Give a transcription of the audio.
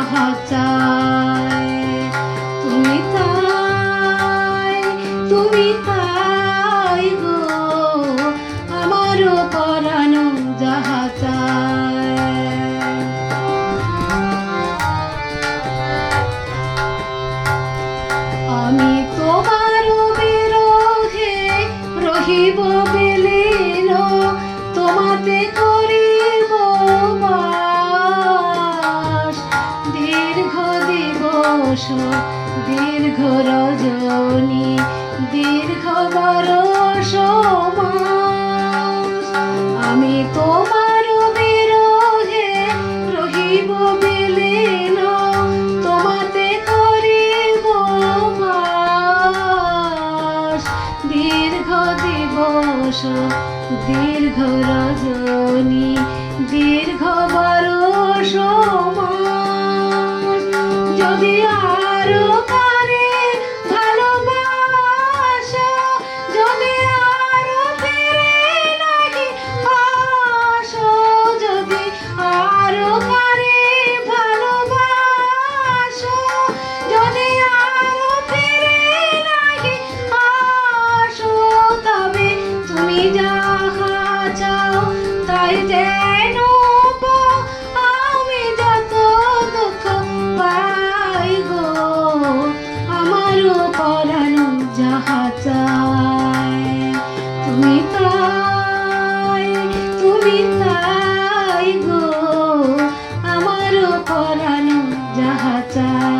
যাহা চাই। তুমি তাই গো আমারও পরানো যাহা চাই। আমি তোমার বিরহে রহিব বিলীন, তোমাতে করিব বাস। দীর্ঘ দিবস দীর্ঘ রজনী দীর্ঘ বরষ মাস, আমি তোমার বিরহে রহিব বিলীন, তোমাতে করিব বাস। দীর্ঘ দিবস দীর্ঘ রজনী দীর্ঘ বরষ মাস, যদি আরো কারে ভালোবাসো, যদি আরো ফিরে নাহি আসো, যদি আরো কারে ভালোবাসো, যদি আরো ফিরে নাহি আসো, তবে তুমি যাহা চাও তাই যেন পাও, আমি যত দুঃখ পাই গো আমারও পরানো যাহা চাই। তুমি তাই গো আমারও পরানো যাহা চাই।